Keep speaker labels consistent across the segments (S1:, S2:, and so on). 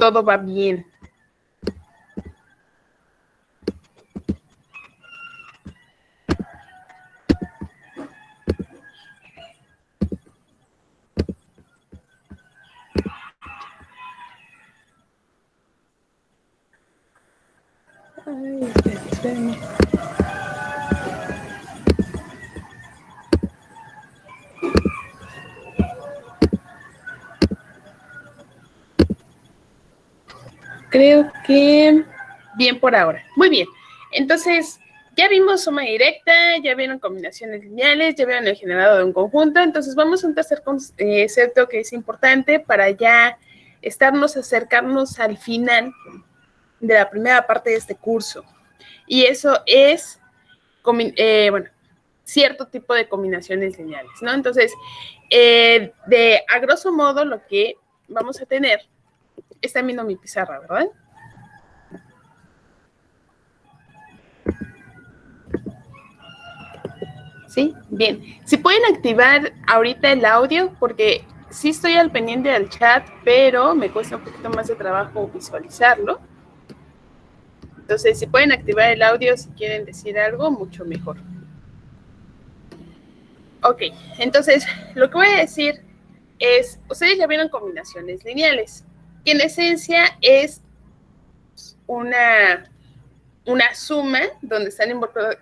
S1: todo va bien. Ay, espérame. Creo que bien por ahora. Muy bien. Entonces, ya vimos suma directa, ya vieron combinaciones lineales, ya vieron el generado de un conjunto. Entonces, vamos a un tercer concepto que es importante para ya acercarnos al final de la primera parte de este curso. Y eso es, cierto tipo de combinaciones lineales, ¿no? Entonces, a grosso modo, lo que vamos a tener, están viendo mi pizarra, ¿verdad? ¿Sí? Bien. Si pueden activar ahorita el audio, porque sí estoy al pendiente del chat, pero me cuesta un poquito más de trabajo visualizarlo. Entonces, si pueden activar el audio, si quieren decir algo, mucho mejor. Ok, entonces, lo que voy a decir es, ustedes ya vieron combinaciones lineales, que en esencia es una suma donde están involucrados,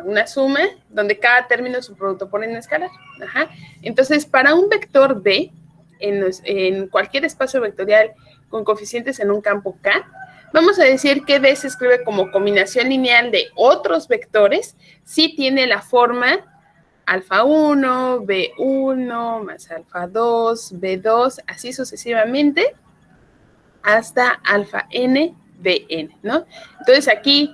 S1: una suma donde cada término es un producto por n escalar. Ajá. Entonces, para un vector B, en cualquier espacio vectorial con coeficientes en un campo K, vamos a decir que D se escribe como combinación lineal de otros vectores si tiene la forma alfa 1, B1, más alfa 2, B2, así sucesivamente, hasta alfa n, Bn, ¿no? Entonces, aquí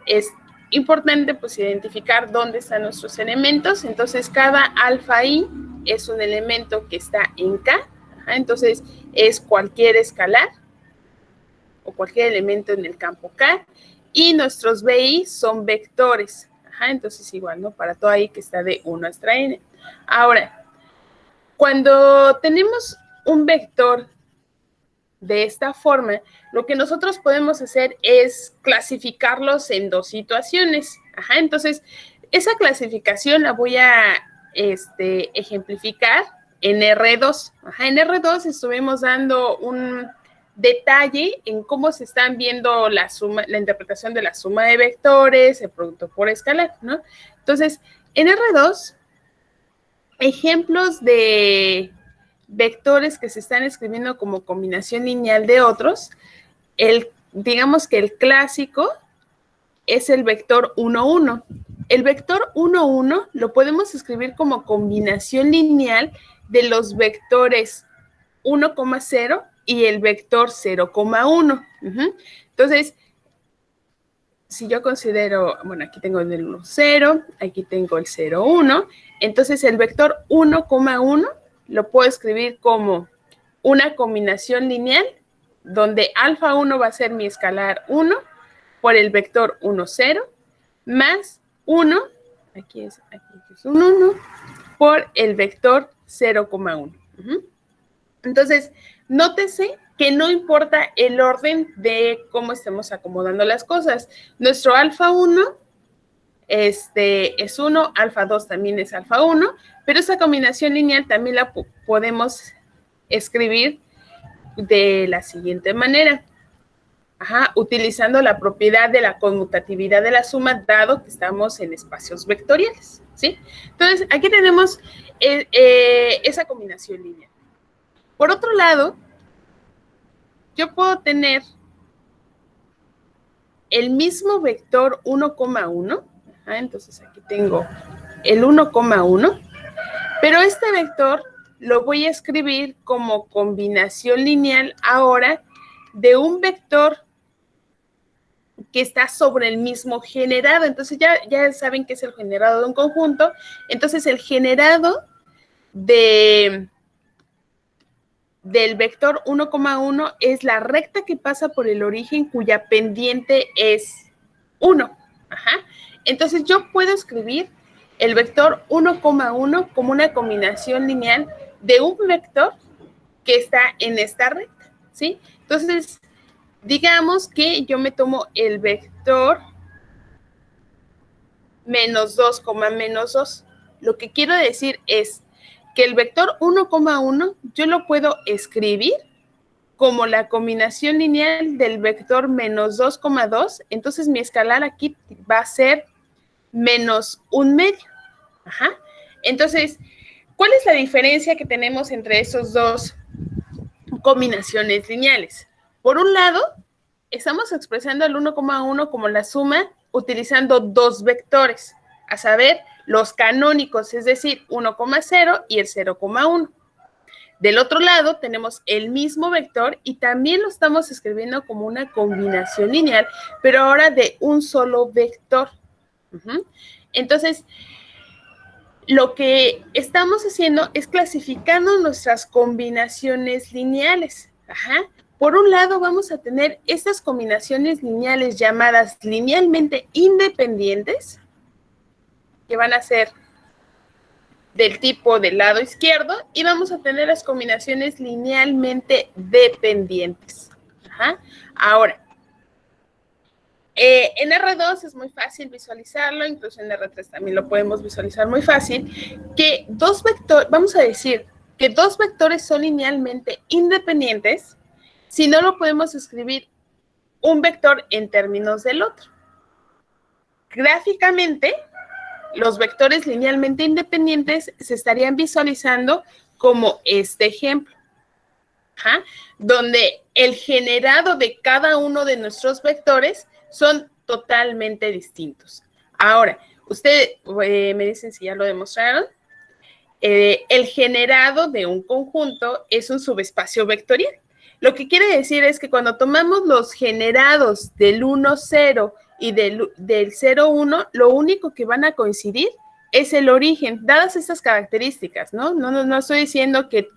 S1: es importante, pues, identificar dónde están nuestros elementos. Entonces, cada alfa i es un elemento que está en K. Ajá, entonces, es cualquier escalar o cualquier elemento en el campo K. Y nuestros bi son vectores. Ajá, entonces, igual, ¿no? Para todo ahí que está de 1 hasta n. Ahora, cuando tenemos un vector de esta forma, lo que nosotros podemos hacer es clasificarlos en dos situaciones. Ajá, entonces, esa clasificación la voy a ejemplificar en R2. Ajá, en R2 estuvimos dando un detalle en cómo se están viendo la interpretación de la suma de vectores, el producto por escalar, ¿no? Entonces, en R2, ejemplos de vectores que se están escribiendo como combinación lineal de otros, digamos que el clásico es el vector 1, 1. El vector 1, 1 lo podemos escribir como combinación lineal de los vectores 1,0 y el vector 0,1. Entonces, si yo considero, bueno, aquí tengo el 1, 0, aquí tengo el 0, 1, entonces el vector 1,1 lo puedo escribir como una combinación lineal donde alfa 1 va a ser mi escalar 1 por el vector 1, 0, más 1, aquí es un 1, por el vector 0,1. Entonces, nótese que no importa el orden de cómo estemos acomodando las cosas. Nuestro alfa 1 es 1, alfa 2 también es alfa 1, pero esa combinación lineal también la podemos escribir de la siguiente manera. Ajá, utilizando la propiedad de la conmutatividad de la suma, dado que estamos en espacios vectoriales, ¿sí? Entonces, aquí tenemos esa combinación lineal. Por otro lado, yo puedo tener el mismo vector 1,1, entonces aquí tengo el 1,1, pero este vector lo voy a escribir como combinación lineal ahora de un vector que está sobre el mismo generado. Entonces ya saben que es el generado de un conjunto. Entonces el generado del vector 1,1 es la recta que pasa por el origen cuya pendiente es 1. Ajá. Entonces yo puedo escribir el vector 1,1 como una combinación lineal de un vector que está en esta recta. ¿sí? Entonces, digamos que yo me tomo el vector menos 2, menos 2. Lo que quiero decir es que el vector 1,1 yo lo puedo escribir como la combinación lineal del vector menos 2,2. Entonces mi escalar aquí va a ser menos 1/2. Ajá. Entonces, ¿cuál es la diferencia que tenemos entre esos dos combinaciones lineales? Por un lado, estamos expresando el 1,1 como la suma utilizando dos vectores, a saber, los canónicos, es decir, 1,0 y el 0,1. Del otro lado tenemos el mismo vector y también lo estamos escribiendo como una combinación lineal, pero ahora de un solo vector. Entonces, lo que estamos haciendo es clasificando nuestras combinaciones lineales. Por un lado, vamos a tener estas combinaciones lineales llamadas linealmente independientes, que van a ser del tipo del lado izquierdo, y vamos a tener las combinaciones linealmente dependientes. Ahora, en R2 es muy fácil visualizarlo, incluso en R3 también lo podemos visualizar muy fácil, que dos vectores, vamos a decir que dos vectores son linealmente independientes si no lo podemos escribir un vector en términos del otro. Gráficamente, los vectores linealmente independientes se estarían visualizando como este ejemplo, donde el generado de cada uno de nuestros vectores son totalmente distintos. Ahora, ustedes me dicen si ya lo demostraron. El generado de un conjunto es un subespacio vectorial. Lo que quiere decir es que cuando tomamos los generados del 1, 0 y del 0, 1, lo único que van a coincidir es el origen, dadas estas características, ¿no? No estoy diciendo que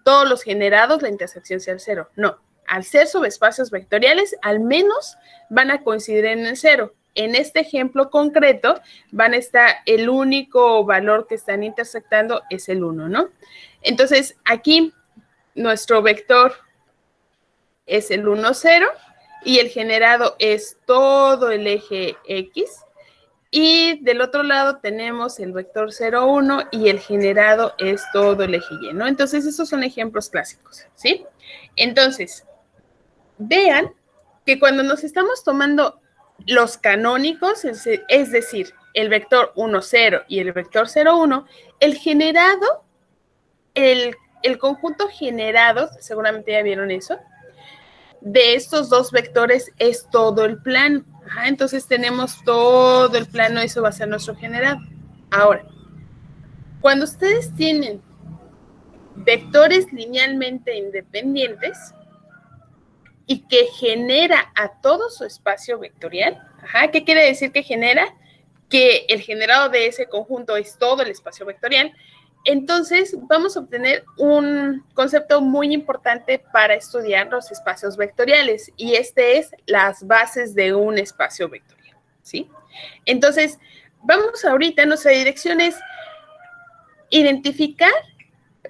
S1: todos los generados la intersección sea el 0, no. Al ser subespacios vectoriales, al menos van a coincidir en el 0. En este ejemplo concreto, van a estar, el único valor que están intersectando es el 1, ¿no? Entonces, aquí nuestro vector es el 1, 0 y el generado es todo el eje X. Y del otro lado tenemos el vector 0, 1 y el generado es todo el eje Y, ¿no? Entonces, estos son ejemplos clásicos, ¿sí? Entonces, vean que cuando nos estamos tomando los canónicos, es decir, el vector 1, 0 y el vector 0, 1, el generado, el conjunto generado, seguramente ya vieron eso, de estos dos vectores es todo el plano. Entonces tenemos todo el plano, eso va a ser nuestro generado. Ahora, cuando ustedes tienen vectores linealmente independientes y que genera a todo su espacio vectorial, ¿qué quiere decir que genera? Que el generado de ese conjunto es todo el espacio vectorial. Entonces, vamos a obtener un concepto muy importante para estudiar los espacios vectoriales, y este es las bases de un espacio vectorial, ¿sí? Entonces, vamos ahorita, nuestra dirección es identificar,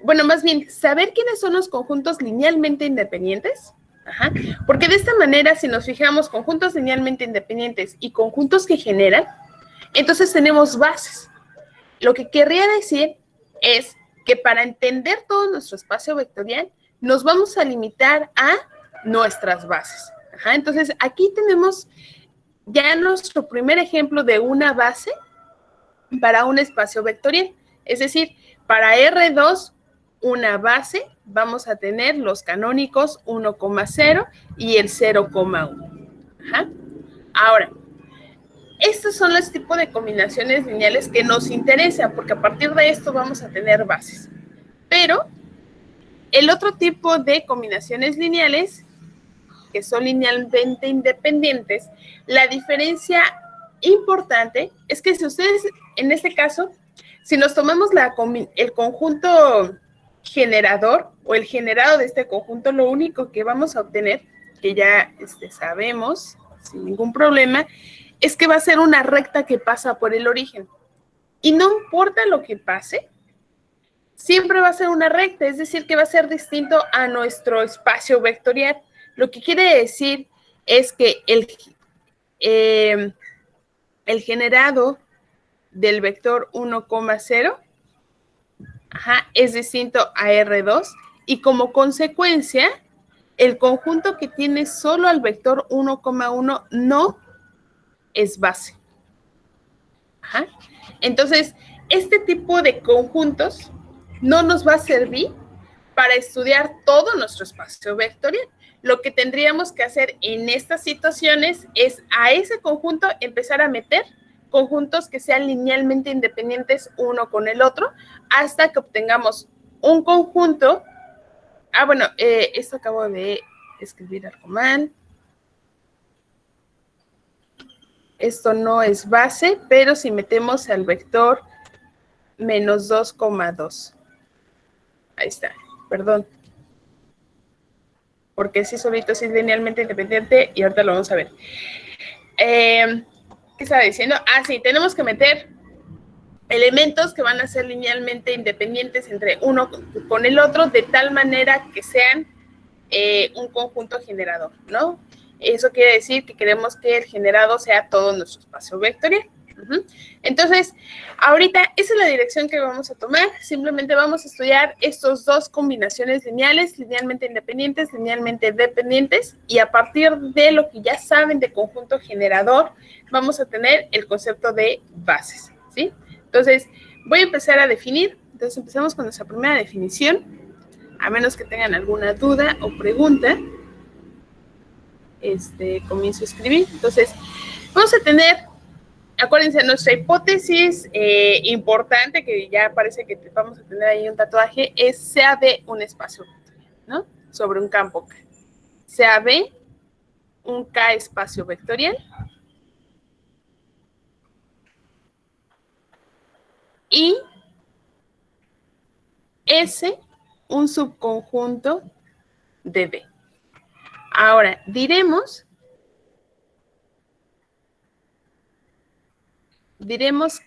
S1: bueno, más bien, saber quiénes son los conjuntos linealmente independientes, porque de esta manera, si nos fijamos conjuntos linealmente independientes y conjuntos que generan, entonces tenemos bases. Lo que querría decir es que para entender todo nuestro espacio vectorial, nos vamos a limitar a nuestras bases. Entonces, aquí tenemos ya nuestro primer ejemplo de una base para un espacio vectorial. Es decir, para R2, una base, vamos a tener los canónicos 1,0 y el 0,1. Ahora, estos son los tipos de combinaciones lineales que nos interesan, porque a partir de esto vamos a tener bases. Pero el otro tipo de combinaciones lineales, que son linealmente independientes, la diferencia importante es que si ustedes, en este caso, si nos tomamos el conjunto generador o el generado de este conjunto, lo único que vamos a obtener, que ya sabemos sin ningún problema, es que va a ser una recta que pasa por el origen. Y no importa lo que pase, siempre va a ser una recta, es decir, que va a ser distinto a nuestro espacio vectorial. Lo que quiere decir es que el generado del vector 1,0 es distinto a R2 y como consecuencia, el conjunto que tiene solo al vector 1,1 no es base. Entonces, este tipo de conjuntos no nos va a servir para estudiar todo nuestro espacio vectorial. Lo que tendríamos que hacer en estas situaciones es a ese conjunto empezar a meter conjuntos que sean linealmente independientes uno con el otro hasta que obtengamos un conjunto. Bueno, esto acabo de escribir algo mal. Esto no es base, pero si metemos al vector menos 2,2. Ahí está, perdón. Porque sí solito sí es linealmente independiente y ahorita lo vamos a ver. ¿Qué estaba diciendo? Sí, tenemos que meter elementos que van a ser linealmente independientes entre uno con el otro de tal manera que sean un conjunto generador, ¿no? Eso quiere decir que queremos que el generado sea todo nuestro espacio vectorial. Entonces, ahorita esa es la dirección que vamos a tomar. Simplemente vamos a estudiar estas dos combinaciones lineales, linealmente independientes, linealmente dependientes, y a partir de lo que ya saben de conjunto generador, vamos a tener el concepto de bases, ¿sí? Entonces, voy a empezar a definir. Entonces, empezamos con nuestra primera definición, a menos que tengan alguna duda o pregunta. Comienzo a escribir. Entonces, vamos a tener, acuérdense, nuestra hipótesis importante, que ya parece que vamos a tener ahí un tatuaje, es sea B un espacio vectorial, ¿no? Sobre un campo K. Sea B un K espacio vectorial. Y S un subconjunto de B. Ahora, diremos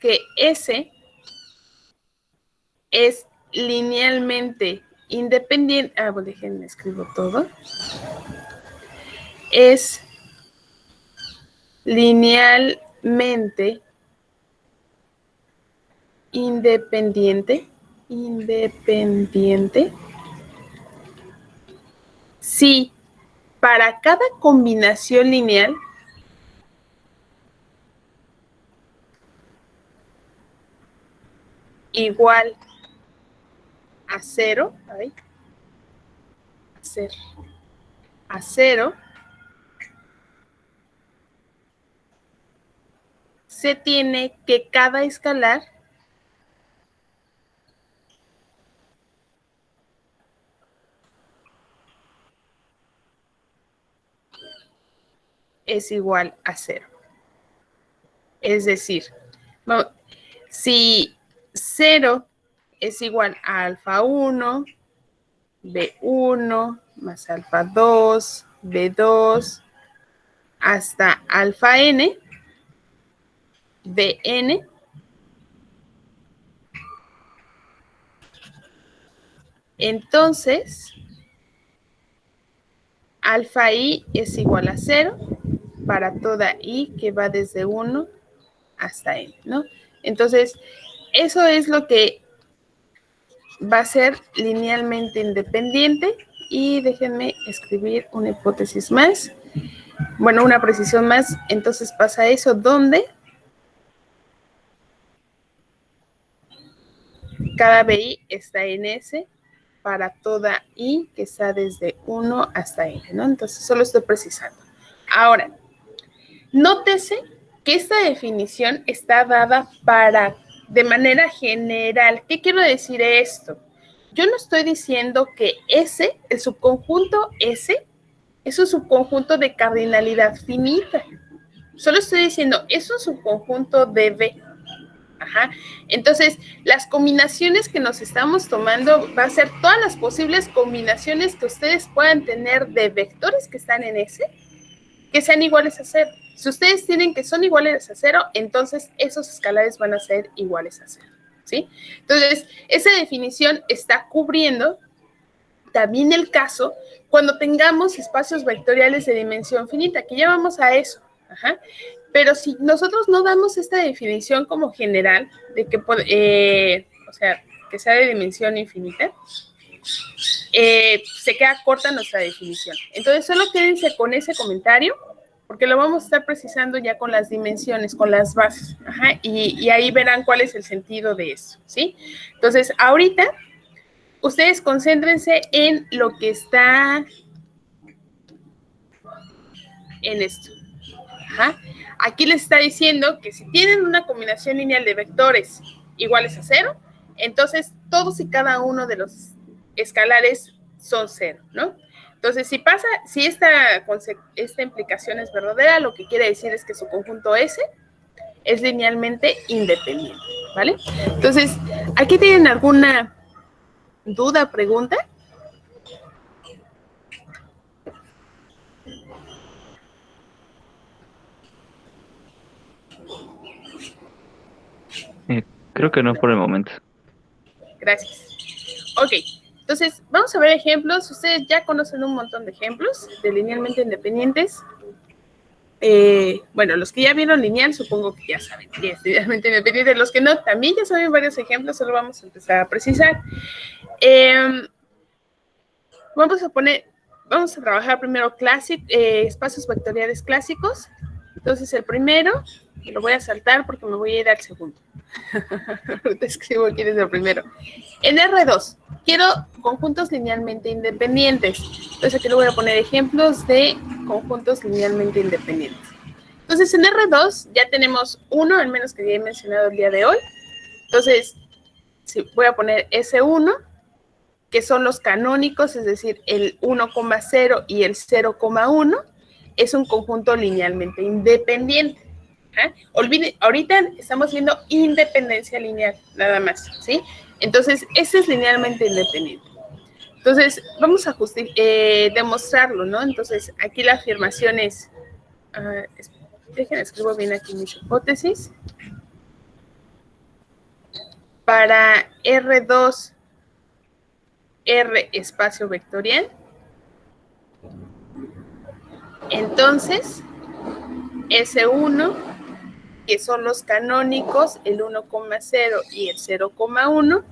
S1: que S es linealmente independiente. Bueno, déjenme escribo todo. Es linealmente independiente si para cada combinación lineal igual a 0, a 0, se tiene que cada escalar es igual a 0. Es decir, si 0 es igual a alfa 1, B1 más alfa 2, B2, hasta alfa n, Bn, entonces alfa i es igual a 0 para toda i que va desde 1 hasta n, ¿no? Entonces, eso es lo que va a ser linealmente independiente. Y déjenme escribir una hipótesis más. Bueno, una precisión más. Entonces pasa eso donde cada BI está en S para toda I que está desde 1 hasta N, ¿no? Entonces solo estoy precisando. Ahora, nótese que esta definición está dada de manera general. ¿Qué quiero decir esto? Yo no estoy diciendo que S, el subconjunto S, es un subconjunto de cardinalidad finita. Solo estoy diciendo, es un subconjunto de B. Entonces, las combinaciones que nos estamos tomando va a ser todas las posibles combinaciones que ustedes puedan tener de vectores que están en S, que sean iguales a 0. Si ustedes tienen que son iguales a 0, entonces esos escalares van a ser iguales a 0. ¿sí? Entonces, esa definición está cubriendo también el caso cuando tengamos espacios vectoriales de dimensión finita, que ya vamos a eso. Ajá. Pero si nosotros no damos esta definición como general, de que, o sea, que sea de dimensión infinita, se queda corta nuestra definición. Entonces, solo quédense con ese comentario, porque lo vamos a estar precisando ya con las dimensiones, con las bases. Ajá, y ahí verán cuál es el sentido de eso, ¿sí? Entonces, ahorita, ustedes concéntrense en lo que está en esto. Ajá. Aquí les está diciendo que si tienen una combinación lineal de vectores iguales a 0, entonces todos y cada uno de los escalares son 0, ¿no? Entonces, si esta implicación es verdadera, lo que quiere decir es que su conjunto S es linealmente independiente, ¿vale? Entonces, ¿aquí tienen alguna duda, pregunta?
S2: Creo que no por el momento.
S1: Gracias. Ok, entonces vamos a ver ejemplos. Ustedes ya conocen un montón de ejemplos de linealmente independientes. Bueno, los que ya vieron lineal, supongo que ya saben que es linealmente independiente. Los que no, también ya saben varios ejemplos, solo vamos a empezar a precisar. Vamos a trabajar primero espacios vectoriales clásicos. Entonces, el primero, lo voy a saltar porque me voy a ir al segundo. Te escribo quién es el primero. En R2, quiero conjuntos linealmente independientes. Entonces, aquí le voy a poner ejemplos de conjuntos linealmente independientes. Entonces, en R2 ya tenemos uno, al menos que ya he mencionado el día de hoy. Entonces, sí, voy a poner S1, que son los canónicos, es decir, el 1,0 y el 0,1, es un conjunto linealmente independiente. Ahorita estamos viendo independencia lineal, nada más, ¿sí? Entonces, ese es linealmente independiente. Entonces, vamos a demostrarlo, ¿no? Entonces, aquí la afirmación es, déjenme escribo bien aquí mis hipótesis. Para R2, R espacio vectorial, entonces, S1, que son los canónicos, el 1,0 y el 0,1,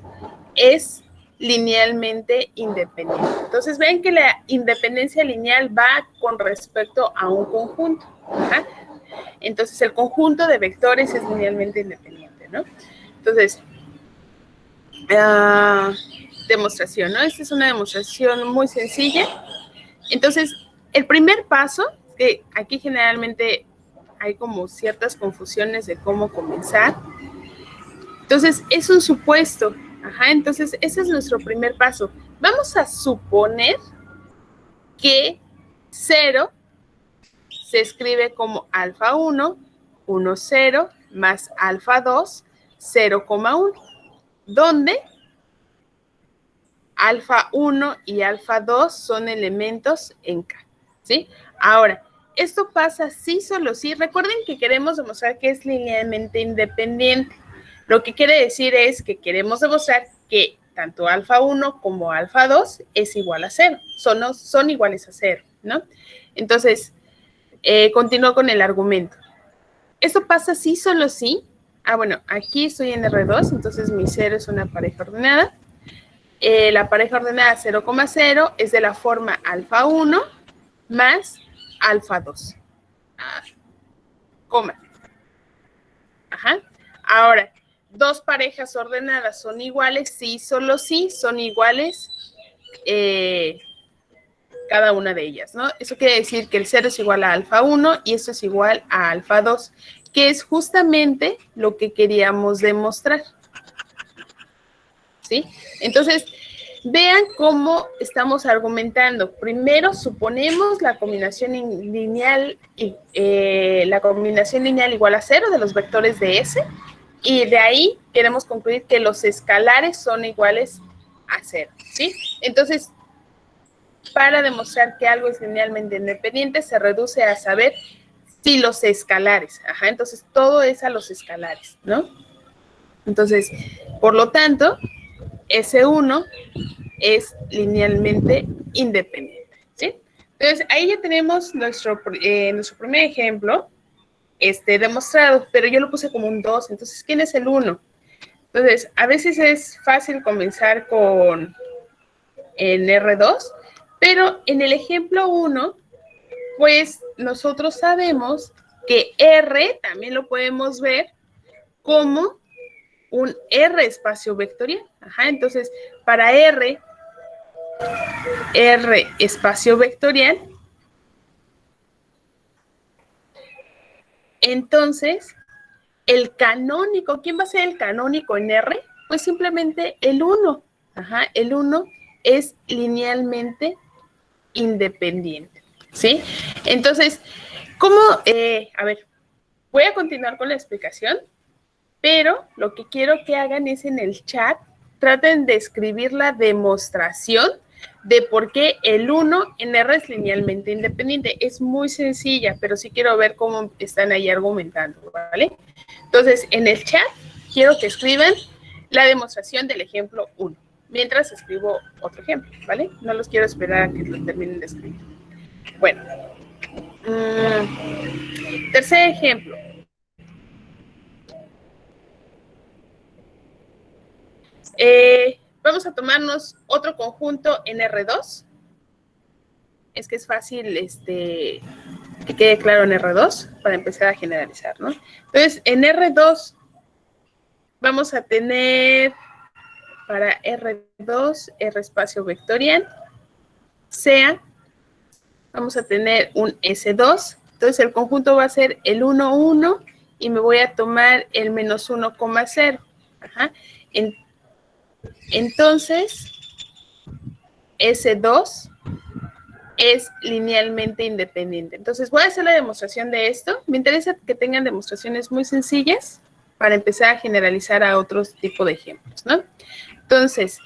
S1: es linealmente independiente. Entonces, ven que la independencia lineal va con respecto a un conjunto. ¿Ajá? Entonces, el conjunto de vectores es linealmente independiente, ¿no? Entonces, demostración, ¿no? Esta es una demostración muy sencilla. Entonces, el primer paso, que aquí generalmente hay como ciertas confusiones de cómo comenzar. Entonces, es un supuesto. Ajá, entonces, ese es nuestro primer paso. Vamos a suponer que 0 se escribe como alfa 1, 1, 0, más alfa 2, 0,1, donde alfa 1 y alfa 2 son elementos en K, ¿sí? Ahora, esto pasa sí, solo sí. Recuerden que queremos demostrar que es linealmente independiente. Lo que quiere decir es que queremos demostrar que tanto alfa 1 como alfa 2 es igual a 0. Son iguales a 0, ¿no? Entonces, continúo con el argumento. Esto pasa sí, solo sí. Bueno, aquí estoy en R2, entonces mi 0 es una pareja ordenada. La pareja ordenada 0,0 es de la forma alfa 1 más alfa 2. Coma. Ajá. Ahora, dos parejas ordenadas son iguales, sí, solo sí, son iguales cada una de ellas, ¿no? Eso quiere decir que el 0 es igual a alfa 1 y esto es igual a alfa 2, que es justamente lo que queríamos demostrar. ¿Sí? Entonces, vean cómo estamos argumentando. Primero, suponemos la combinación lineal igual a 0 de los vectores de S, y de ahí queremos concluir que los escalares son iguales a 0, ¿sí? Entonces, para demostrar que algo es linealmente independiente, se reduce a saber si los escalares, entonces todo es a los escalares, ¿no? Entonces, por lo tanto, S1 es linealmente independiente, ¿sí? Entonces, ahí ya tenemos nuestro primer ejemplo demostrado, pero yo lo puse como un 2. Entonces, ¿quién es el 1? Entonces, a veces es fácil comenzar con el R2, pero en el ejemplo 1, pues nosotros sabemos que R también lo podemos ver como un R espacio vectorial. Ajá, entonces, para R espacio vectorial, entonces, el canónico, ¿quién va a ser el canónico en R? Pues simplemente el 1. Ajá, el 1 es linealmente independiente, ¿sí? Entonces, ¿cómo? A ver, voy a continuar con la explicación, pero lo que quiero que hagan es en el chat, traten de escribir la demostración de por qué el 1 en R es linealmente independiente. Es muy sencilla, pero sí quiero ver cómo están ahí argumentando, ¿vale? Entonces, en el chat, quiero que escriban la demostración del ejemplo 1, mientras escribo otro ejemplo, ¿vale? No los quiero esperar a que lo terminen de escribir. Bueno, tercer ejemplo. Vamos a tomarnos otro conjunto en R2. Es que es fácil que quede claro en R2 para empezar a generalizar, ¿no? Entonces, en R2 vamos a tener para R2, R espacio vectorial, sea, vamos a tener un S2. Entonces, el conjunto va a ser el 1, 1 y me voy a tomar el menos 1,0. Ajá. Entonces, S2 es linealmente independiente. Entonces, voy a hacer la demostración de esto. Me interesa que tengan demostraciones muy sencillas para empezar a generalizar a otros tipos de ejemplos, ¿no? Entonces,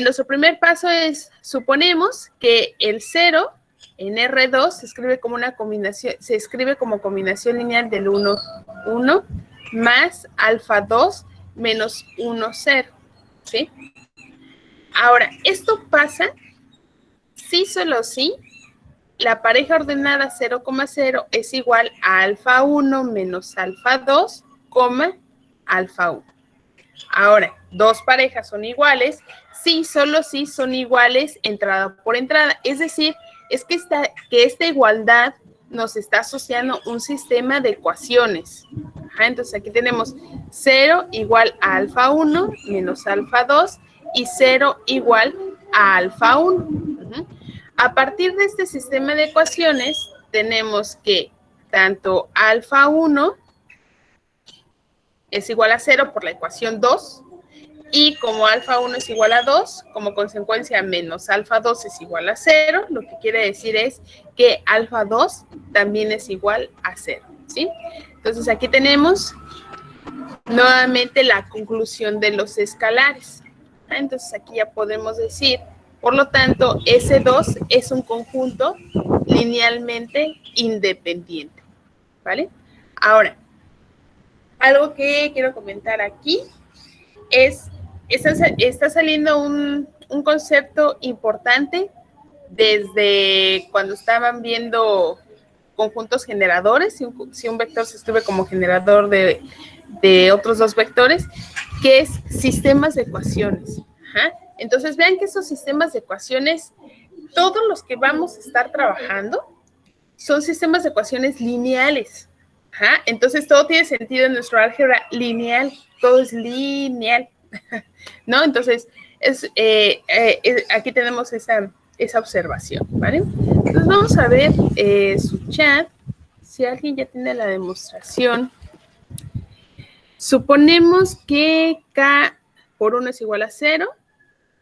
S1: nuestro primer paso es, suponemos que el 0 en R2 se escribe como combinación lineal del 1, 1 más alfa 2 menos 1, 0, ¿sí? Ahora, esto pasa si solo si la pareja ordenada 0,0 es igual a alfa 1 menos alfa 2, alfa 1. Ahora, dos parejas son iguales si solo si son iguales entrada por entrada. Es decir, es que esta igualdad nos está asociando un sistema de ecuaciones. Ajá, entonces aquí tenemos 0 igual a alfa 1 menos alfa 2 y 0 igual a alfa 1. A partir de este sistema de ecuaciones, tenemos que tanto alfa 1 es igual a 0 por la ecuación 2, y como alfa 1 es igual a 2, como consecuencia menos alfa 2 es igual a 0, lo que quiere decir es que alfa 2 también es igual a 0, ¿sí? Entonces aquí tenemos nuevamente la conclusión de los escalares. Entonces aquí ya podemos decir, por lo tanto, S2 es un conjunto linealmente independiente, ¿vale? Ahora, algo que quiero comentar aquí es, está saliendo un concepto importante desde cuando estaban viendo conjuntos generadores, si un vector se escribe como generador de otros dos vectores, que es sistemas de ecuaciones. Ajá. Entonces, vean que esos sistemas de ecuaciones, todos los que vamos a estar trabajando, son sistemas de ecuaciones lineales. Ajá. Entonces, todo tiene sentido en nuestro álgebra lineal, todo es lineal, ¿no? Entonces, aquí tenemos esa observación, ¿vale? Entonces, vamos a ver su chat, si alguien ya tiene la demostración. Suponemos que K por 1 es igual a 0,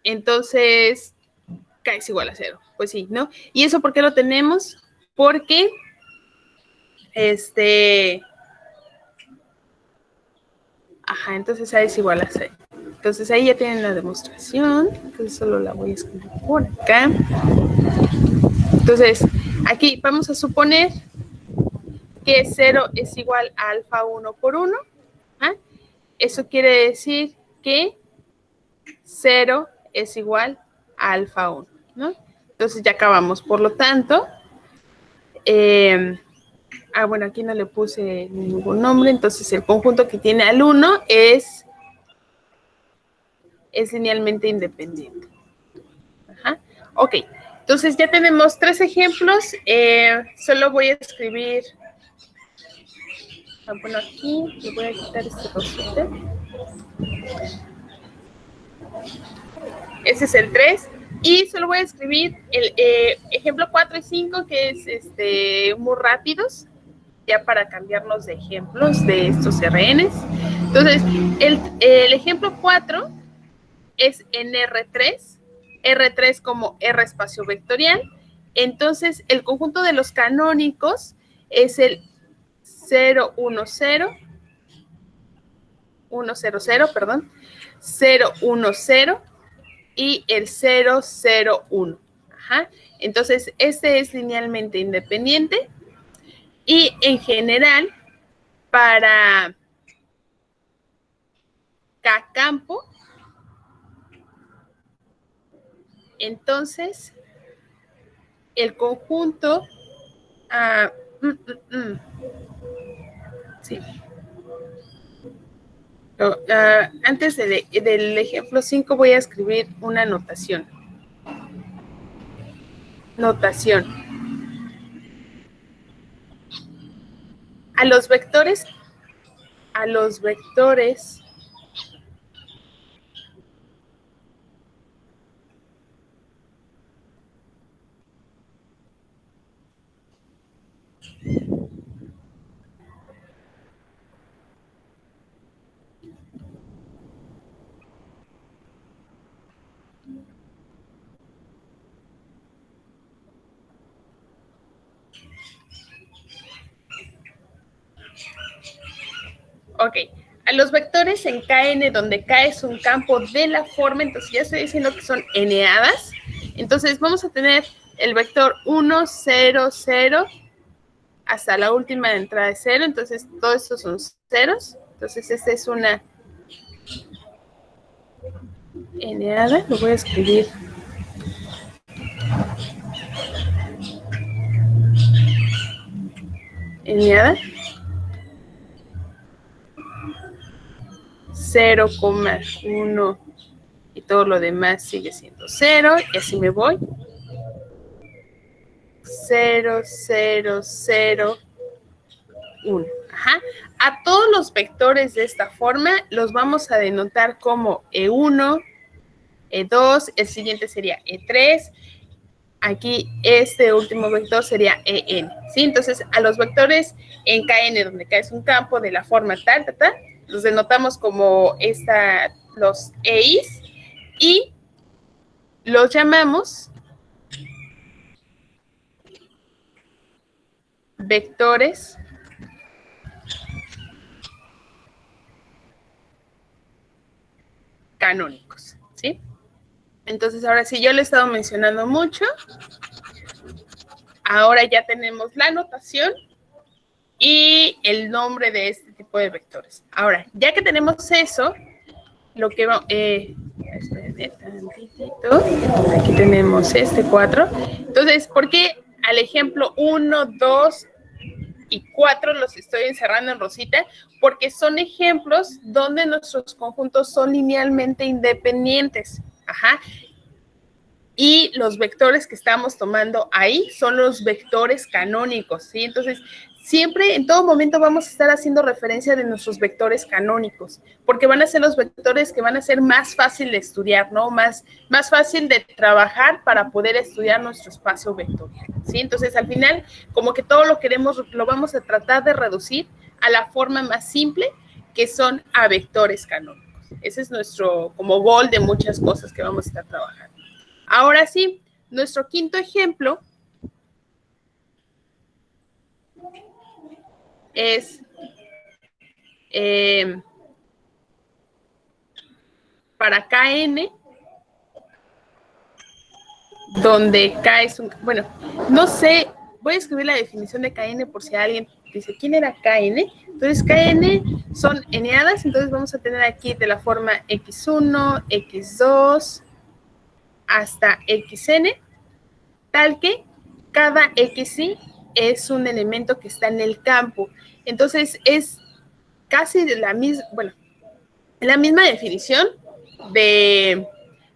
S1: entonces K es igual a 0. Pues sí, ¿no? ¿Y eso por qué lo tenemos? Porque entonces A es igual a 0. Entonces ahí ya tienen la demostración. Entonces solo la voy a escribir por acá. Entonces, aquí vamos a suponer que 0 es igual a alfa 1 por 1. ¿Ah? Eso quiere decir que 0 es igual a alfa 1, ¿no? Entonces ya acabamos. Por lo tanto, bueno, aquí no le puse ningún nombre, entonces el conjunto que tiene al 1 es linealmente independiente. Ajá. Ok, entonces ya tenemos 3 ejemplos. Solo voy a escribir. Bueno, aquí le voy a quitar este rosita. Ese es el 3. Y solo voy a escribir el ejemplo 4 y 5, que es muy rápidos, ya para cambiarnos de ejemplos de estos RNs. Entonces, el ejemplo 4 es en R3, R3 como R espacio vectorial. Entonces, el conjunto de los canónicos es el 0, 1, 0, 1, 0, 0, perdón, 0, 1, 0 y el 0, 0, 1. Ajá. Entonces, este es linealmente independiente y en general, para K campo, entonces el conjunto, sí. Antes del ejemplo 5 voy a escribir una notación. A los vectores Ok, a los vectores en Kn, donde K es un campo de la forma, entonces ya estoy diciendo que son n-hadas. Entonces vamos a tener el vector 1, 0, 0, hasta la última entrada de 0, entonces todos estos son ceros. Entonces esta es una n-hada, lo voy a escribir. N-hada. 0,1 y todo lo demás sigue siendo 0, y así me voy. 0, 0, 0, 1. Ajá. A todos los vectores de esta forma los vamos a denotar como E1, E2, el siguiente sería E3, aquí este último vector sería EN, ¿sí? Entonces, a los vectores en KN, donde K es un campo de la forma tal, los denotamos como los EIs, y los llamamos vectores canónicos, ¿sí? Entonces, ahora sí, yo le he estado mencionando mucho. Ahora ya tenemos la notación y el nombre de este tipo de vectores. Ahora, ya que tenemos eso, lo que va... aquí tenemos este 4. Entonces, ¿por qué al ejemplo 1, 2 y 4 los estoy encerrando en rosita? Porque son ejemplos donde nuestros conjuntos son linealmente independientes. Ajá. Y los vectores que estamos tomando ahí son los vectores canónicos, ¿sí? Entonces, siempre, en todo momento, vamos a estar haciendo referencia de nuestros vectores canónicos, porque van a ser los vectores que van a ser más fácil de estudiar, ¿no? Más fácil de trabajar para poder estudiar nuestro espacio vectorial, ¿sí? Entonces, al final, como que todo lo vamos a tratar de reducir a la forma más simple, que son a vectores canónicos. Ese es nuestro, como goal de muchas cosas que vamos a estar trabajando. Ahora sí, nuestro quinto ejemplo es para Kn, donde K es un... Bueno, no sé, voy a escribir la definición de Kn por si alguien dice, ¿quién era KN? Entonces, KN son eneadas, entonces vamos a tener aquí de la forma X1, X2, hasta XN, tal que cada XY es un elemento que está en el campo. Entonces, es casi la misma, bueno, la misma definición de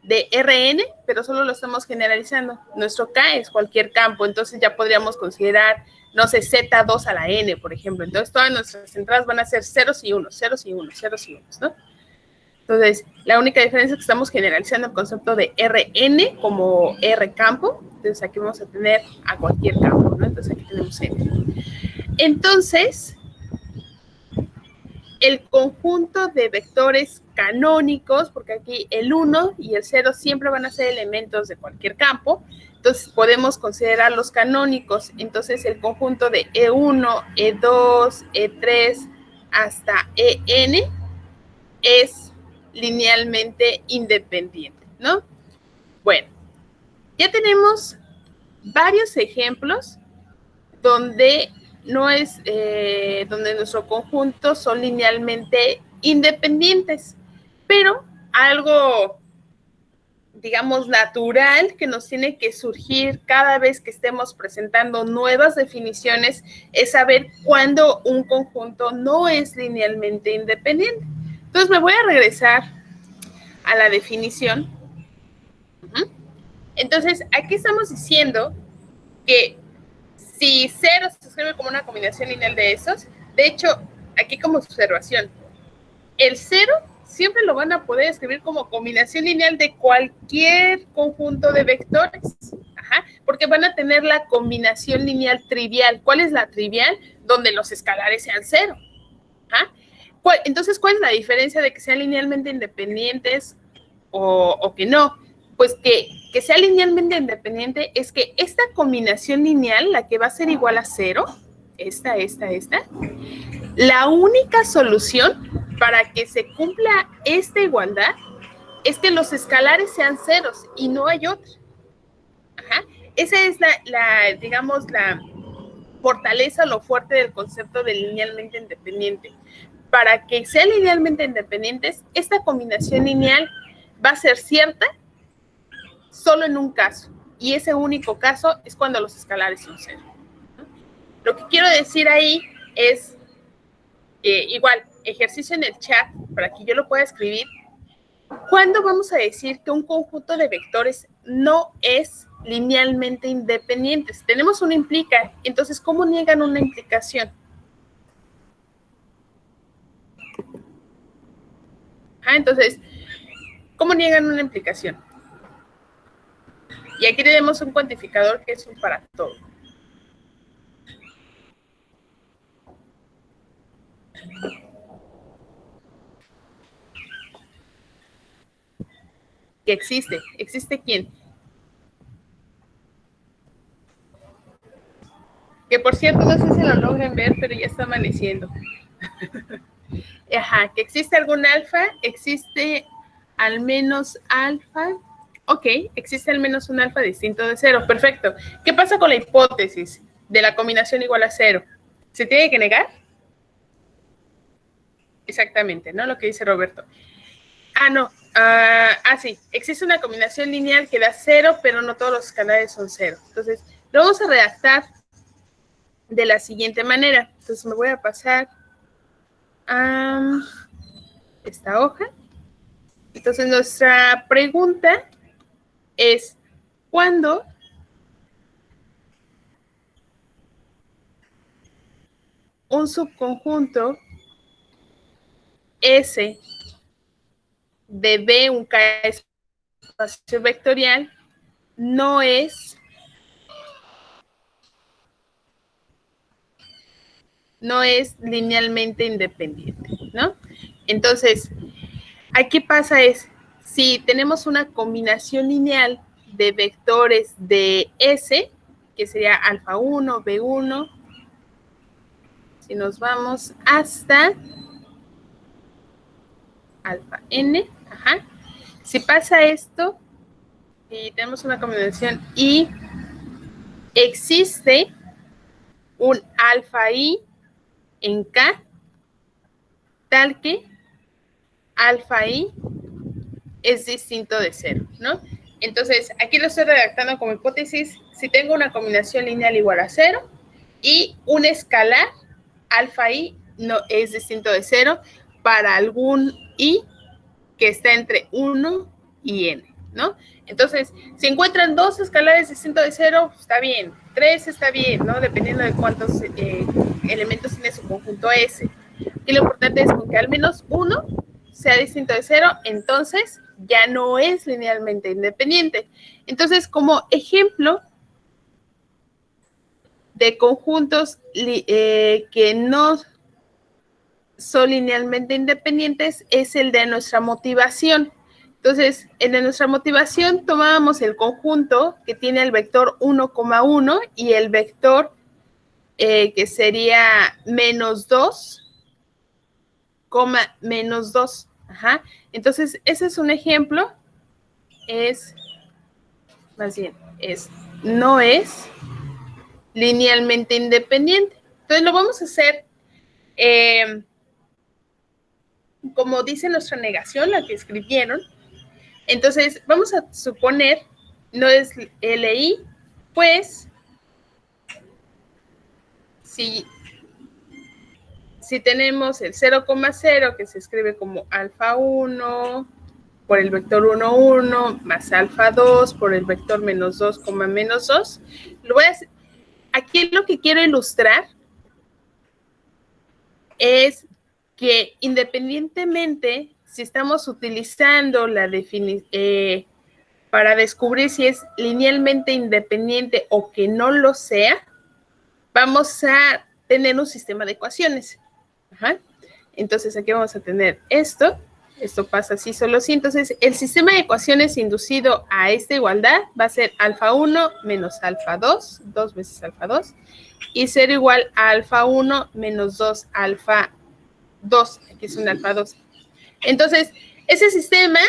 S1: Rn, pero solo lo estamos generalizando. Nuestro K es cualquier campo, entonces ya podríamos considerar, no sé, Z2 a la N, por ejemplo. Entonces todas nuestras entradas van a ser ceros y unos, ceros y unos, ceros y unos, ¿no? Entonces, la única diferencia es que estamos generalizando el concepto de Rn como R campo. Entonces aquí vamos a tener a cualquier campo, ¿no? Entonces aquí tenemos N. Entonces, el conjunto de vectores canónicos, porque aquí el 1 y el 0 siempre van a ser elementos de cualquier campo, entonces podemos considerar los canónicos. Entonces el conjunto de E1, E2, E3 hasta EN es linealmente independiente, ¿no? Bueno, ya tenemos varios ejemplos donde no es, donde nuestro conjunto son linealmente independientes, pero algo, digamos, natural que nos tiene que surgir cada vez que estemos presentando nuevas definiciones es saber cuándo un conjunto no es linealmente independiente. Entonces me voy a regresar a la definición. Entonces, aquí estamos diciendo que si 0 se escribe como una combinación lineal de esos, de hecho, aquí como observación, el 0 siempre lo van a poder escribir como combinación lineal de cualquier conjunto de vectores. Ajá, porque van a tener la combinación lineal trivial. ¿Cuál es la trivial? Donde los escalares sean 0. Ajá. Entonces, ¿cuál es la diferencia de que sean linealmente independientes o que no? Pues que sea linealmente independiente es que esta combinación lineal, la que va a ser igual a 0, esta, la única solución para que se cumpla esta igualdad es que los escalares sean ceros y no hay otra. Ajá. Esa es digamos, la fortaleza, lo fuerte del concepto de linealmente independiente. Para que sean linealmente independientes, esta combinación lineal va a ser cierta solo en un caso, y ese único caso es cuando los escalares son cero. Lo que quiero decir ahí es, igual, ejercicio en el chat, para que yo lo pueda escribir, ¿cuándo vamos a decir que un conjunto de vectores no es linealmente independiente? Tenemos una implica, entonces, ¿cómo niegan una implicación? Entonces, ¿cómo niegan una implicación? Y aquí tenemos un cuantificador que es un para todo. Que existe. ¿Existe quién? Que por cierto, no sé si lo logren ver, pero ya está amaneciendo. Ajá, que existe algún alfa, existe al menos alfa. Ok, existe al menos un alfa distinto de 0. Perfecto. ¿Qué pasa con la hipótesis de la combinación igual a 0? ¿Se tiene que negar? Exactamente, ¿no? Lo que dice Roberto. No. Sí. Existe una combinación lineal que da 0, pero no todos los escalares son 0. Entonces, lo vamos a redactar de la siguiente manera. Entonces, me voy a pasar a esta hoja. Entonces, nuestra pregunta es, ¿cuándo un subconjunto S de B, un K espacio vectorial, no es linealmente independiente, ¿no? Entonces, aquí pasa es, si tenemos una combinación lineal de vectores de S, que sería alfa 1, B1, si nos vamos hasta alfa n, si pasa esto, y tenemos una combinación y existe un alfa i en K, tal que alfa I es distinto de 0, ¿no? Entonces, aquí lo estoy redactando como hipótesis. Si tengo una combinación lineal igual a 0 y un escalar, alfa I no es distinto de 0 para algún I que está entre 1 y n, ¿no? Entonces, si encuentran dos escalares distintos de 0, está bien. 3 está bien, ¿no? Dependiendo de cuántos elementos tiene su conjunto S. Y lo importante es que al menos uno sea distinto de 0, entonces ya no es linealmente independiente. Entonces, como ejemplo de conjuntos que no son linealmente independientes es el de nuestra motivación. Entonces, en nuestra motivación tomábamos el conjunto que tiene el vector 1,1 y el vector que sería menos 2, menos 2. Ajá. Entonces, ese es un ejemplo. No es linealmente independiente. Entonces, lo vamos a hacer como dice nuestra negación, la que escribieron. Entonces, vamos a suponer, no es LI, pues, si tenemos el 0,0 que se escribe como alfa 1 por el vector 1, 1 más alfa 2 por el vector menos 2, menos 2, lo voy a hacer. Aquí lo que quiero ilustrar es que independientemente si estamos utilizando la definición para descubrir si es linealmente independiente o que no lo sea, vamos a tener un sistema de ecuaciones. Ajá. Entonces aquí vamos a tener esto pasa así solo así. Entonces el sistema de ecuaciones inducido a esta igualdad va a ser alfa 1 menos alfa 2, 2 veces alfa 2, y ser igual a alfa 1 menos 2 alfa 2, aquí es un alfa 2. Entonces, ese sistema,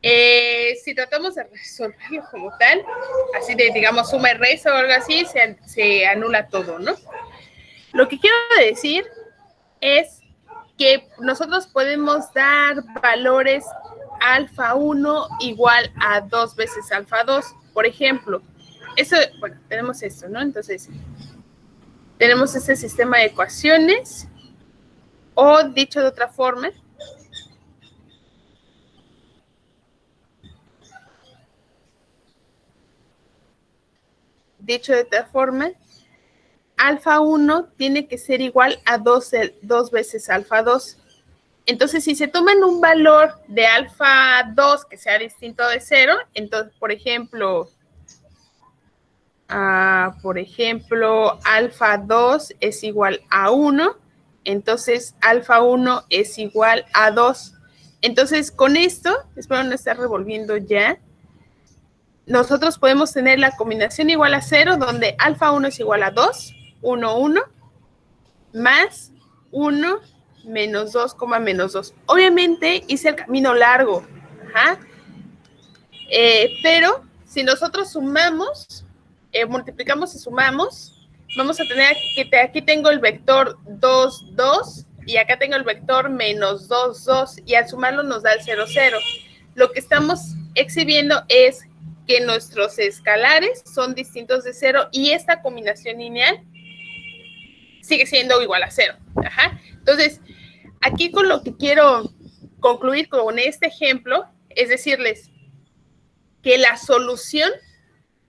S1: si tratamos de resolverlo como tal, así de, digamos, suma y resta o algo así, se anula todo, ¿no? Lo que quiero decir es que nosotros podemos dar valores alfa 1 igual a 2 veces alfa 2, por ejemplo. Eso, bueno, tenemos esto, ¿no? Entonces, tenemos este sistema de ecuaciones, o dicho de otra forma, alfa 1 tiene que ser igual a 2 veces alfa 2. Entonces, si se toman un valor de alfa 2 que sea distinto de 0, entonces, por ejemplo, alfa 2 es igual a 1, entonces alfa 1 es igual a 2. Entonces, con esto, espero no estar revolviendo ya, nosotros podemos tener la combinación igual a 0, donde alfa 1 es igual a 2, 1, 1, más 1 menos 2, menos 2. Obviamente hice el camino largo, ajá. Pero si nosotros sumamos, multiplicamos y sumamos, vamos a tener que aquí tengo el vector 2, 2, y acá tengo el vector menos 2, 2, y al sumarlo nos da el 0, 0. Lo que estamos exhibiendo es que nuestros escalares son distintos de 0 y esta combinación lineal sigue siendo igual a 0. Ajá. Entonces, aquí con lo que quiero concluir con este ejemplo es decirles que la solución,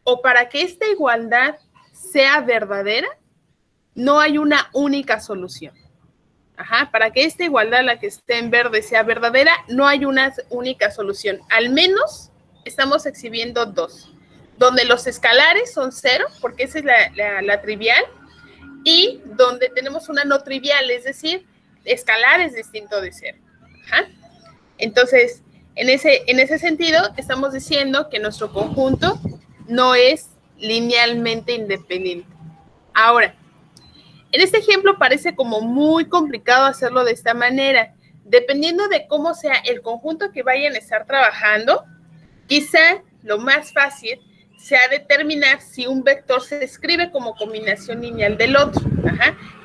S1: o para que esta igualdad sea verdadera, no hay una única solución. Ajá, para que esta igualdad, la que esté en verde, sea verdadera, no hay una única solución. Al menos estamos exhibiendo dos, donde los escalares son 0, porque esa es la trivial, y donde tenemos una no trivial, es decir, escalar es distinto de 0. Ajá. Entonces, en ese sentido, estamos diciendo que nuestro conjunto no es linealmente independiente. Ahora, en este ejemplo parece como muy complicado hacerlo de esta manera. Dependiendo de cómo sea el conjunto que vayan a estar trabajando, quizá lo más fácil se ha de determinar si un vector se escribe como combinación lineal del otro,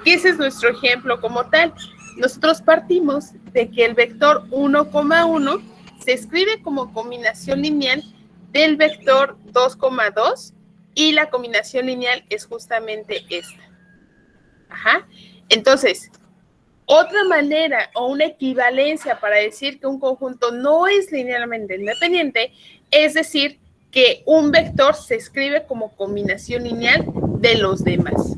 S1: que ese es nuestro ejemplo como tal. Nosotros partimos de que el vector 1,1 se escribe como combinación lineal del vector 2,2 y la combinación lineal es justamente esta. Entonces, otra manera o una equivalencia para decir que un conjunto no es linealmente independiente es decir que un vector se escribe como combinación lineal de los demás.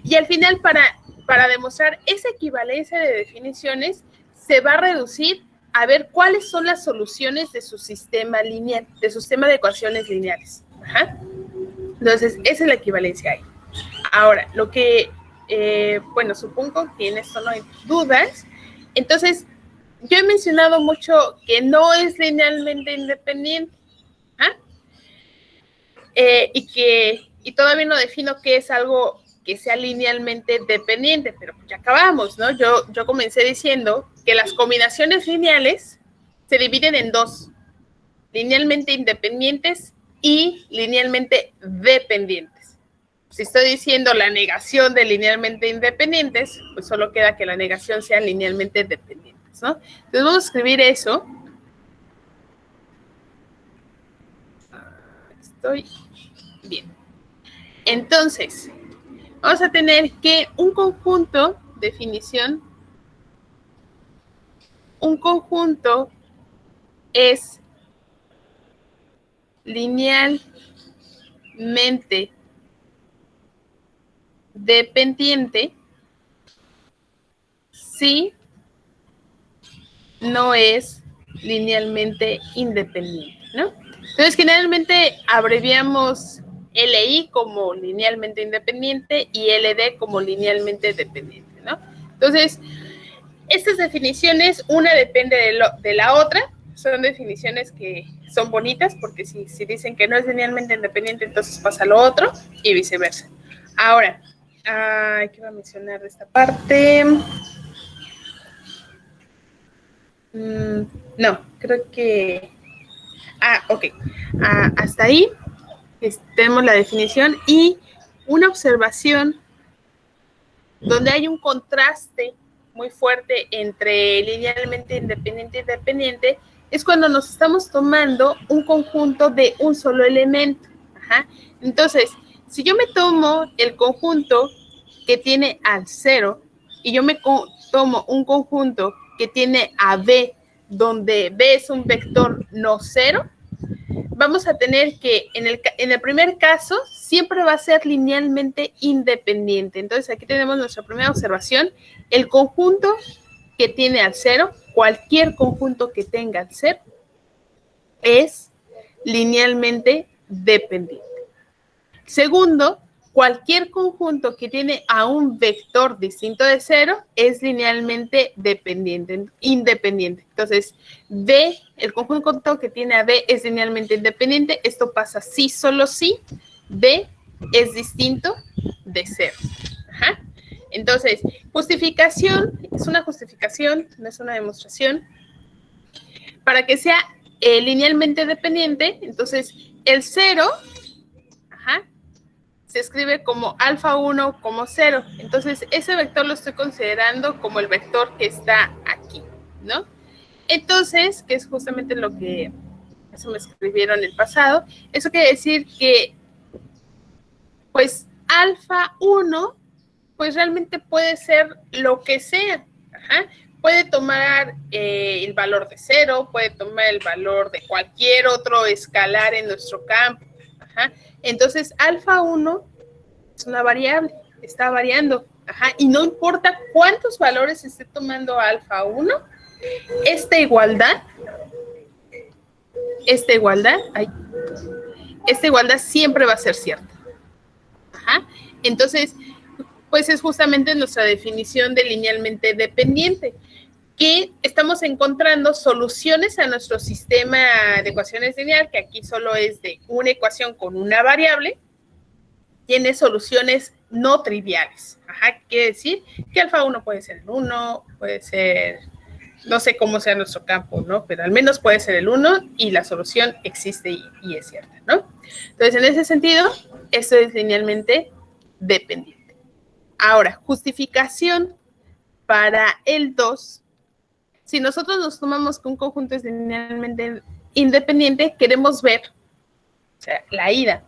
S1: Y al final, para demostrar esa equivalencia de definiciones, se va a reducir a ver cuáles son las soluciones de su sistema lineal, de su sistema de ecuaciones lineales. Entonces, esa es la equivalencia ahí. Ahora, lo que, bueno, supongo que en esto no hay dudas. Entonces, yo he mencionado mucho que no es linealmente independiente. Y todavía no defino qué es algo que sea linealmente dependiente, pero ya acabamos, ¿no? Yo comencé diciendo que las combinaciones lineales se dividen en dos, linealmente independientes y linealmente dependientes. Si estoy diciendo la negación de linealmente independientes, pues solo queda que la negación sea linealmente dependientes, ¿no? Entonces vamos a escribir eso. Estoy bien. Entonces, vamos a tener que un conjunto, definición, un conjunto es linealmente dependiente si no es linealmente independiente, ¿no? Entonces, generalmente abreviamos LI como linealmente independiente y LD como linealmente dependiente, ¿no? Entonces, estas definiciones, una depende de la otra, son definiciones que son bonitas, porque si dicen que no es linealmente independiente, entonces pasa lo otro, y viceversa. Ahora, ¿qué iba a mencionar de esta parte? No, creo que... ok. Hasta ahí tenemos la definición y una observación donde hay un contraste muy fuerte entre linealmente independiente y dependiente es cuando nos estamos tomando un conjunto de un solo elemento. Entonces, si yo me tomo el conjunto que tiene al 0 y yo me tomo un conjunto que tiene a B, donde B es un vector no cero, vamos a tener que en el primer caso siempre va a ser linealmente independiente. Entonces aquí tenemos nuestra primera observación. El conjunto que tiene al 0, cualquier conjunto que tenga al 0, es linealmente dependiente. Segundo, cualquier conjunto que tiene a un vector distinto de 0 es linealmente independiente. Entonces, B, el conjunto que tiene a B es linealmente independiente. Esto pasa sí, solo si B es distinto de 0. Entonces, justificación, es una justificación, no es una demostración. Para que sea linealmente dependiente, entonces el 0 se escribe como alfa 1 como 0. Entonces, ese vector lo estoy considerando como el vector que está aquí, ¿no? Entonces, que es justamente lo que eso me escribieron en el pasado, eso quiere decir que, pues, alfa 1, pues realmente puede ser lo que sea. Puede tomar el valor de 0, puede tomar el valor de cualquier otro escalar en nuestro campo. Entonces, alfa 1 es una variable, está variando. Y no importa cuántos valores esté tomando alfa 1, esta igualdad siempre va a ser cierta. Entonces, pues es justamente nuestra definición de linealmente dependiente, que estamos encontrando soluciones a nuestro sistema de ecuaciones lineal, que aquí solo es de una ecuación con una variable, tiene soluciones no triviales. Quiere decir que alfa 1 puede ser el 1, puede ser, no sé cómo sea nuestro campo, ¿no? Pero al menos puede ser el 1 y la solución existe y es cierta, ¿no? Entonces, en ese sentido, esto es linealmente dependiente. Ahora, justificación para el 2. Si nosotros nos tomamos que un conjunto es linealmente independiente, queremos ver, o sea, la ida.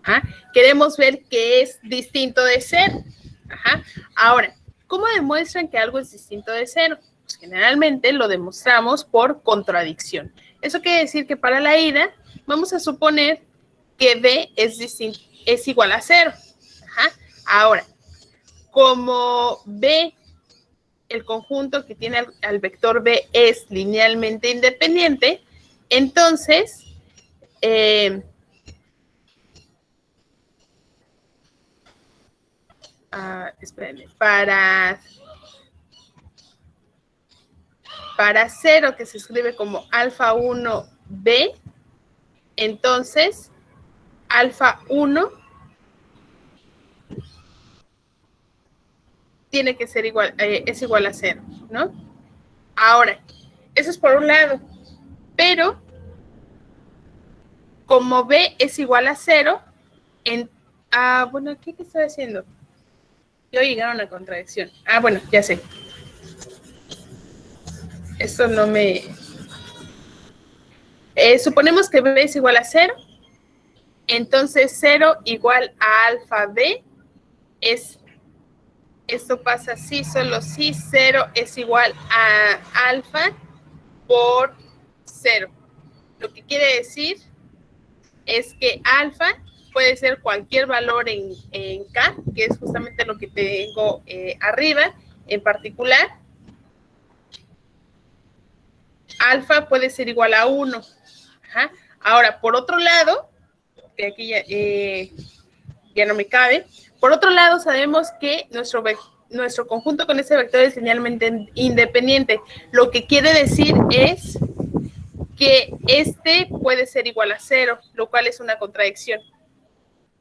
S1: Ajá. Queremos ver que es distinto de cero. Ajá. Ahora, ¿cómo demuestran que algo es distinto de cero? Pues generalmente lo demostramos por contradicción. Eso quiere decir que para la ida vamos a suponer que B es igual a cero. Ajá. Ahora, como B, el conjunto que tiene al vector B es linealmente independiente, entonces espérenme, para 0, que se escribe como alfa 1b, entonces alfa 1 tiene que ser igual, es igual a 0, ¿no? Ahora, eso es por un lado, pero como b es igual a 0, bueno, ¿qué estoy haciendo? Yo llegaron a una contradicción. Bueno, ya sé. Esto no me... suponemos que b es igual a 0, entonces 0 igual a alfa b esto pasa así, solo si 0 es igual a alfa por 0. Lo que quiere decir es que alfa puede ser cualquier valor en K, que es justamente lo que tengo arriba, en particular. Alfa puede ser igual a 1. Ajá. Ahora, por otro lado, que aquí ya no me cabe, por otro lado sabemos que nuestro conjunto con ese vector es linealmente independiente. Lo que quiere decir es que este puede ser igual a 0, lo cual es una contradicción.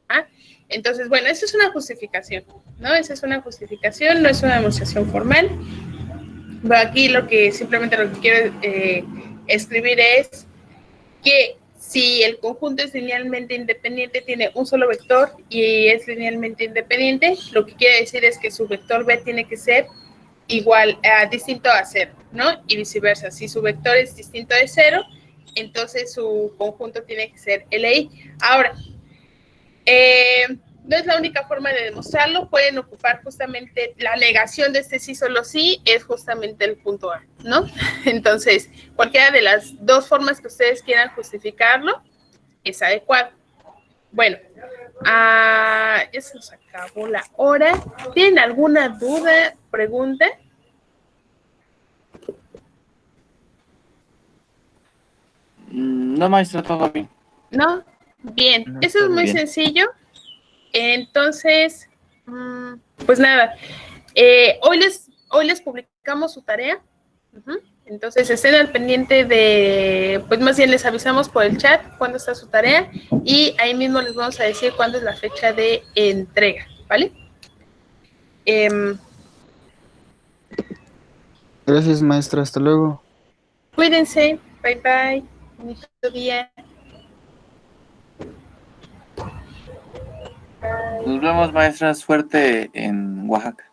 S1: ¿Ah? Entonces, bueno, eso es una justificación, ¿no? Esa es una justificación, no es una demostración formal. Pero aquí simplemente lo que quiero escribir es que si el conjunto es linealmente independiente, tiene un solo vector y es linealmente independiente, lo que quiere decir es que su vector B tiene que ser distinto a 0, ¿no? Y viceversa. Si su vector es distinto de 0, entonces su conjunto tiene que ser LI. Ahora, no es la única forma de demostrarlo, pueden ocupar justamente la negación de este sí solo sí, es justamente el punto A, ¿no? Entonces, cualquiera de las dos formas que ustedes quieran justificarlo es adecuado. Bueno, ya se nos acabó la hora. ¿Tienen alguna duda, pregunta?
S3: No, maestra, todo bien.
S1: ¿No? Bien,
S2: No,
S1: eso es
S2: todo
S1: muy
S2: bien.
S1: sencillo. Entonces, pues nada, hoy les publicamos su tarea. Entonces estén al pendiente pues más bien les avisamos por el chat cuándo está su tarea y ahí mismo les vamos a decir cuándo es la fecha de entrega, ¿vale?
S4: Gracias, maestra. Hasta luego.
S1: Cuídense, bye bye, bonito día.
S3: Nos vemos, maestra. Suerte en Oaxaca.